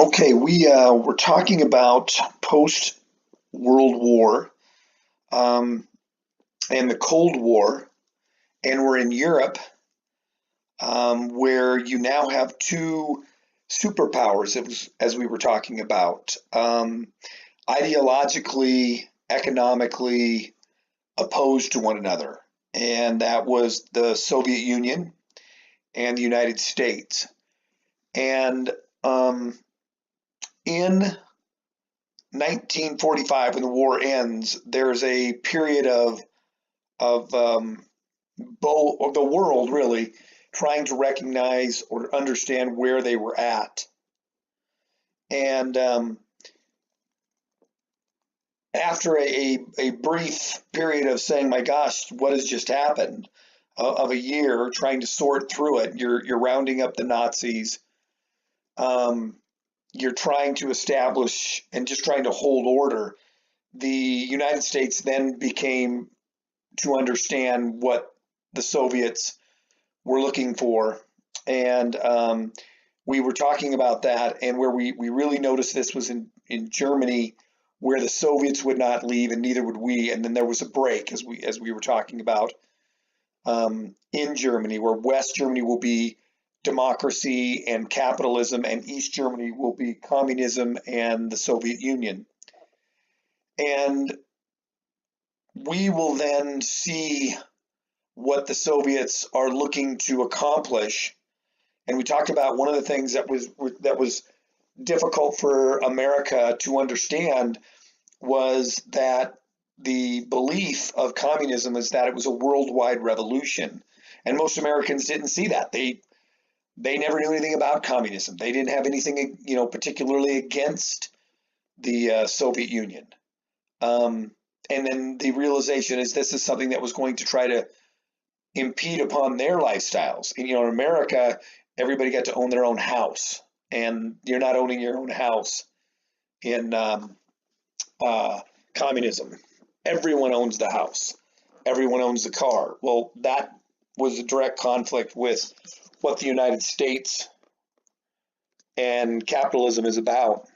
Okay, we're talking about post World War um, and the Cold War, and we're in Europe, where you now have two superpowers, as we were talking about, ideologically, economically opposed to one another, and that was the Soviet Union and the United States. And in 1945, when the war ends, there's a period of the world really trying to recognize or understand where they were at. And after a brief period of saying, "My gosh, what has just happened?" Of a year trying to sort through it, you're rounding up the Nazis. Um, you're trying to establish and just trying to hold order. The United States then became to understand what the Soviets were looking for. And we were talking about that, and where we really noticed this was in Germany, where the Soviets would not leave, and neither would we. And then there was a break, as we were talking about, in Germany, where West Germany will be democracy and capitalism, and East Germany will be communism and the Soviet Union. And we will then see what the Soviets are looking to accomplish. And we talked about one of the things that was difficult for America to understand was that the belief of communism is that it was a worldwide revolution. And most Americans didn't see that. They never knew anything about communism. They didn't have anything, particularly against the Soviet Union. And then the realization is this is something that was going to try to impede upon their lifestyles. And, in America, everybody got to own their own house, and you're not owning your own house in communism. Everyone owns the house. Everyone owns the car. Well, that was a direct conflict with what the United States and capitalism is about.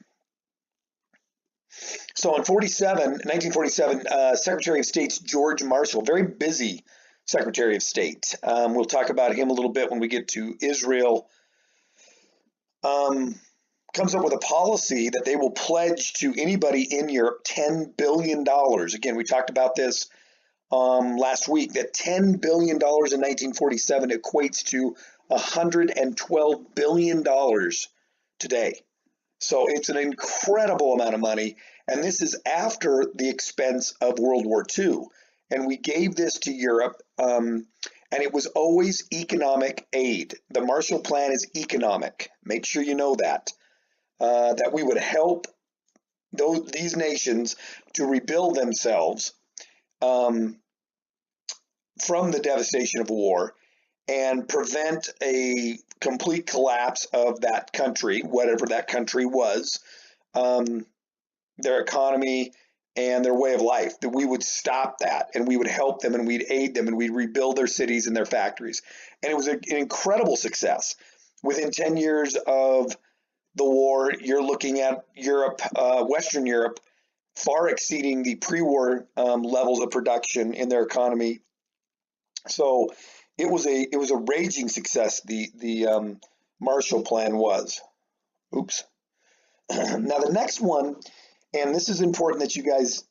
So in 1947, Secretary of State George Marshall, very busy Secretary of State. We'll talk about him a little bit when we get to Israel. Comes up with a policy that they will pledge to anybody in Europe $10 billion. Again, we talked about this last week, that $10 billion in 1947 equates to $112 billion today. So it's an incredible amount of money, and this is after the expense of World War II. And we gave this to Europe, and it was always economic aid. The Marshall Plan is economic. Make sure you know that. That we would help these nations to rebuild themselves from the devastation of war and prevent a complete collapse of that country, whatever that country was, their economy and their way of life, that we would stop that and we would help them and we'd aid them and we'd rebuild their cities and their factories. And it was an incredible success. Within 10 years of the war, you're looking at Europe, Western Europe, far exceeding the pre-war levels of production in their economy. So it was a raging success. The Marshall Plan was. Oops. Now the next one, and this is important that you guys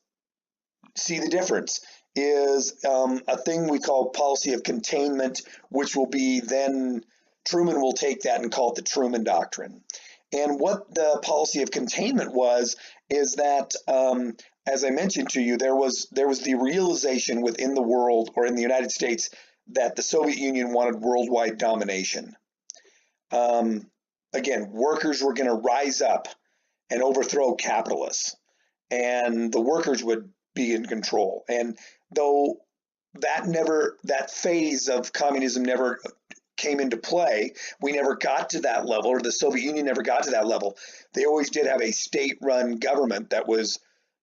see the difference, is a thing we call policy of containment, which will be then Truman will take that and call it the Truman Doctrine. And what the policy of containment was is that, as I mentioned to you, there was the realization within the world or in the United States that the Soviet Union wanted worldwide domination. Again, workers were going to rise up and overthrow capitalists, and the workers would be in control. And though that phase of communism never came into play, we never got to that level, or the Soviet Union never got to that level. They always did have a state-run government that was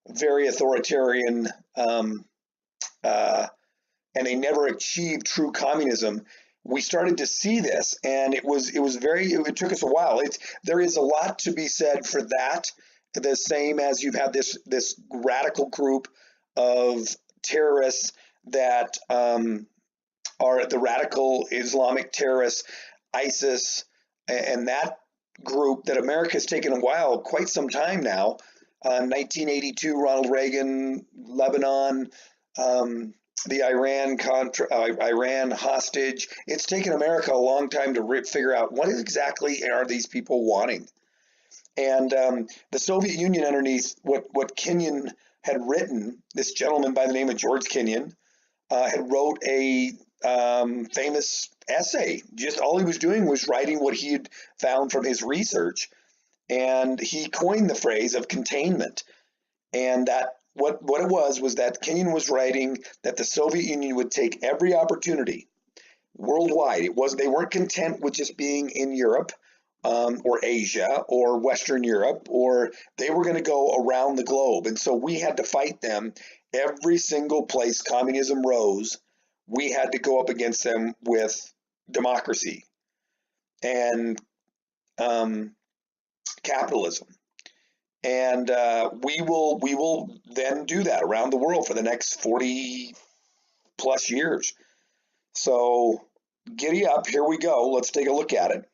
very authoritarian, and they never achieved true communism. we started to see this, and it took us a while. There is a lot to be said for that. The same as you've had this radical group of terrorists that are the radical Islamic terrorists, ISIS, and that group that America's taken a while, quite some time now. 1982, Ronald Reagan, Lebanon, the Iran hostage. It's taken America a long time to figure out what exactly are these people wanting. And the Soviet Union, underneath what Kenyon had written, this gentleman by the name of George Kenyon, had wrote a famous essay. Just all he was doing was writing what he had found from his research, and he coined the phrase of containment. And that what it was that Kenyon was writing that the Soviet Union would take every opportunity worldwide. They weren't content with just being in Europe or Asia or Western Europe, or they were going to go around the globe. And so we had to fight them every single place communism rose. We had to go up against them with democracy and capitalism. And we will then do that around the world for the next 40 plus years. So giddy up, here we go. Let's take a look at it.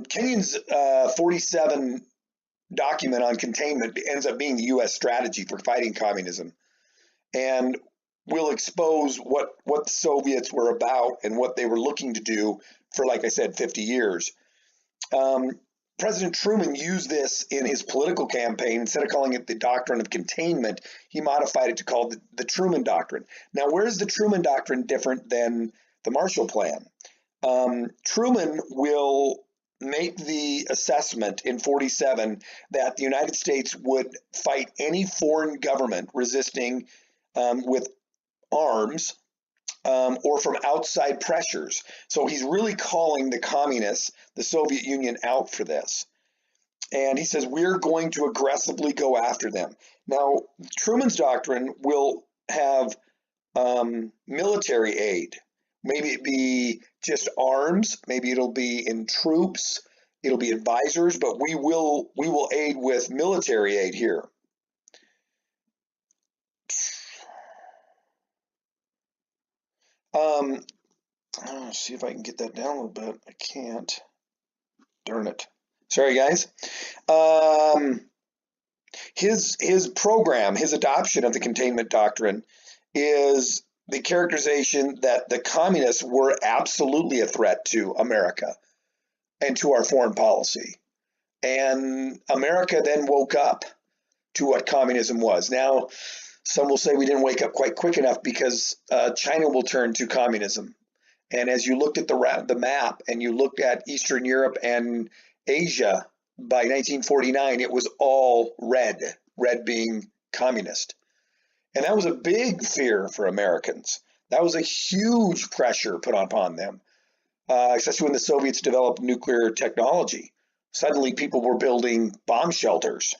Kenyon's 47 document on containment ends up being the U.S. strategy for fighting communism, and will expose what the Soviets were about and what they were looking to do for, like I said, 50 years. President Truman used this in his political campaign. Instead of calling it the doctrine of containment, he modified it to call it the Truman Doctrine. Now, where is the Truman Doctrine different than the Marshall Plan? Truman will make the assessment in 47 that the United States would fight any foreign government resisting with arms or from outside pressures. So he's really calling the communists, the Soviet Union, out for this. And he says, we're going to aggressively go after them. Now, Truman's doctrine will have military aid. Maybe it be just arms, maybe it'll be in troops, it'll be advisors, but we will aid with military aid here. Let's see if I can get that down a little bit. I can't. Darn it. Sorry, guys. His program, his adoption of the containment doctrine is the characterization that the communists were absolutely a threat to America and to our foreign policy. And America then woke up to what communism was. Now, some will say we didn't wake up quite quick enough because China will turn to communism. And as you looked at the map and you looked at Eastern Europe and Asia, by 1949, it was all red being communist. And that was a big fear for Americans. That was a huge pressure put upon them, especially when the Soviets developed nuclear technology. Suddenly people were building bomb shelters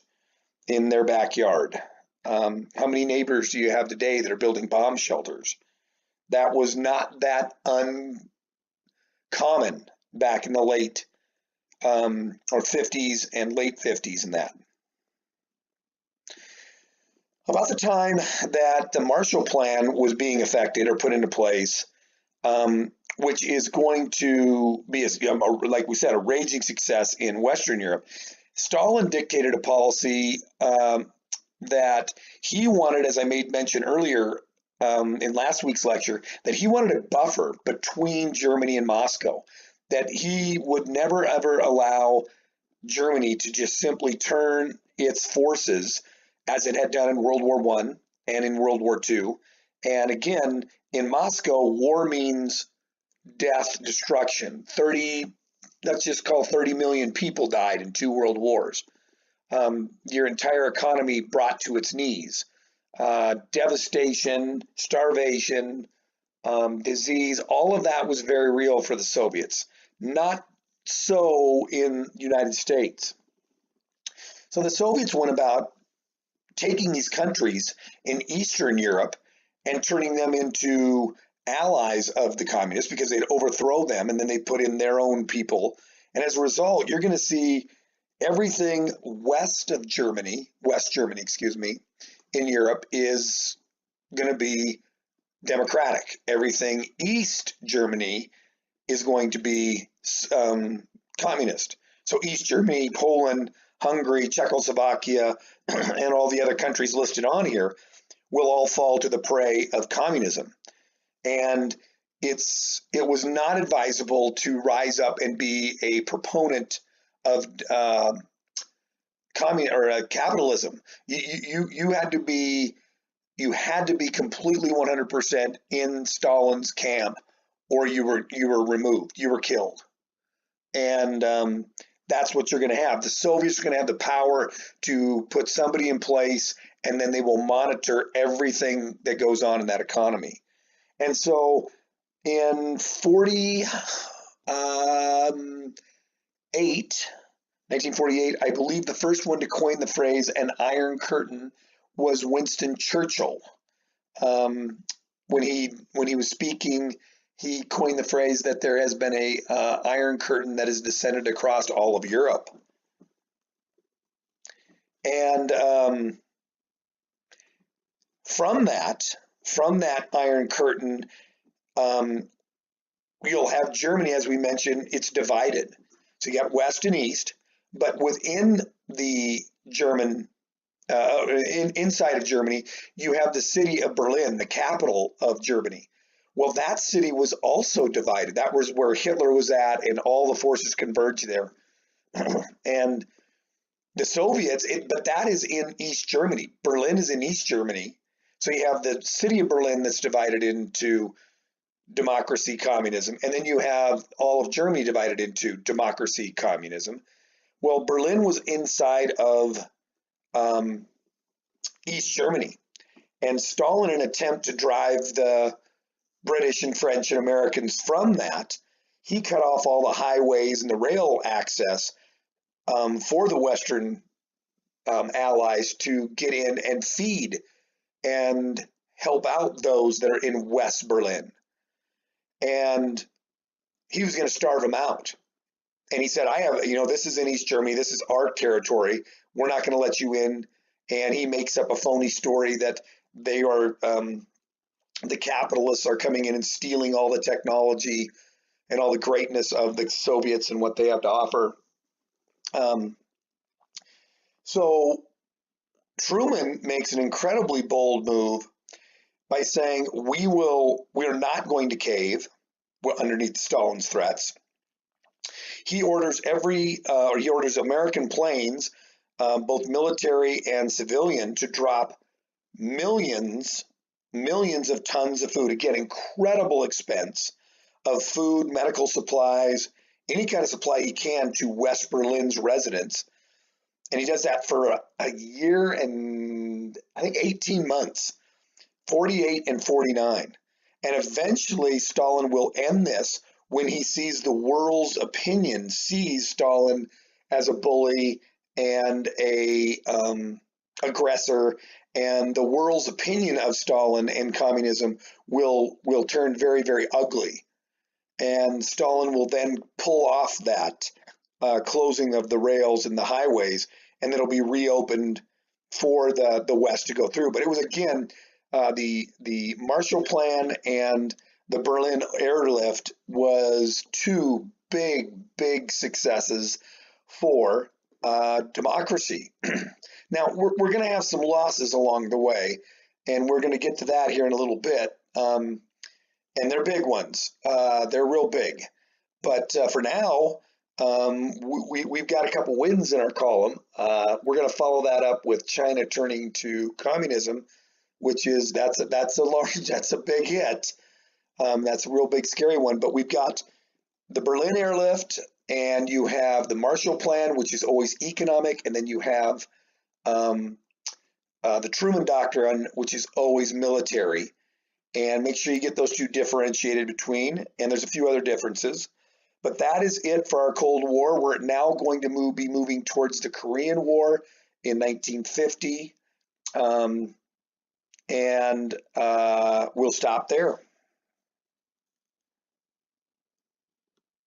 in their backyard. How many neighbors do you have today that are building bomb shelters? That was not that uncommon back in the late or 50s and late 50s and that. About the time that the Marshall Plan was being effected or put into place, which is going to be, like we said, a raging success in Western Europe, Stalin dictated a policy that he wanted, as I made mention earlier in last week's lecture, that he wanted a buffer between Germany and Moscow, that he would never ever allow Germany to just simply turn its forces as it had done in World War I and in World War II. And again, in Moscow, war means death, destruction. Let's just call 30 million people died in 2 world wars. Your entire economy brought to its knees. Devastation, starvation, disease, all of that was very real for the Soviets. Not so in the United States. So the Soviets went about taking these countries in Eastern Europe and turning them into allies of the communists because they'd overthrow them and then they put in their own people. And as a result, you're going to see everything west Germany, excuse me, in Europe is going to be democratic. Everything East Germany is going to be communist. So East Germany, Poland, Hungary, Czechoslovakia, and all the other countries listed on here will all fall to the prey of communism. And it was not advisable to rise up and be a proponent of capitalism. You had to be completely 100% in Stalin's camp, or you were removed, you were killed. And that's what you're going to have. The Soviets are going to have the power to put somebody in place, and then they will monitor everything that goes on in that economy. And so in 1948, I believe the first one to coin the phrase "an Iron Curtain" was Winston Churchill. When he was speaking, he coined the phrase that there has been a Iron Curtain that has descended across all of Europe. And from that Iron Curtain, you'll have Germany, as we mentioned, it's divided. So you got West and East, but within the German, inside of Germany, you have the city of Berlin, the capital of Germany. Well, that city was also divided. That was where Hitler was at, and all the forces converged there. And the Soviets, but that is in East Germany. Berlin is in East Germany. So you have the city of Berlin that's divided into democracy, communism, and then you have all of Germany divided into democracy, communism. Well, Berlin was inside of East Germany, and Stalin, in an attempt to drive the British and French and Americans from that, he cut off all the highways and the rail access for the Western allies to get in and feed and help out those that are in West Berlin. And he was going to starve them out. And he said, this is in East Germany. This is our territory. We're not going to let you in. And he makes up a phony story that they are, the capitalists are coming in and stealing all the technology and all the greatness of the Soviets and what they have to offer. So Truman makes an incredibly bold move by saying, we're not going to cave underneath Stalin's threats. He orders American planes, both military and civilian, to drop millions of tons of food. Again, incredible expense of food, medical supplies, any kind of supply he can to West Berlin's residents. And he does that for a year and I think 18 months, 48 and 49. And eventually Stalin will end this when he sees the world's opinion, sees Stalin as a bully and a aggressor, and the world's opinion of Stalin and communism will turn very, very ugly. And Stalin will then pull off that closing of the rails and the highways, and it'll be reopened for the West to go through. But it was, again, the Marshall Plan and the Berlin airlift was two big successes for democracy. Now, we're going to have some losses along the way, and we're going to get to that here in a little bit. And they're big ones. They're real big. But for now, we've got a couple wins in our column. We're going to follow that up with China turning to communism, which is that's a big hit. That's a real big scary one. But we've got the Berlin airlift, and you have the Marshall Plan, which is always economic, and then you have the Truman Doctrine, which is always military. And make sure you get those two differentiated between, and there's a few other differences. But that is it for our Cold War. We're now going to be moving towards the Korean War in 1950. And we'll stop there.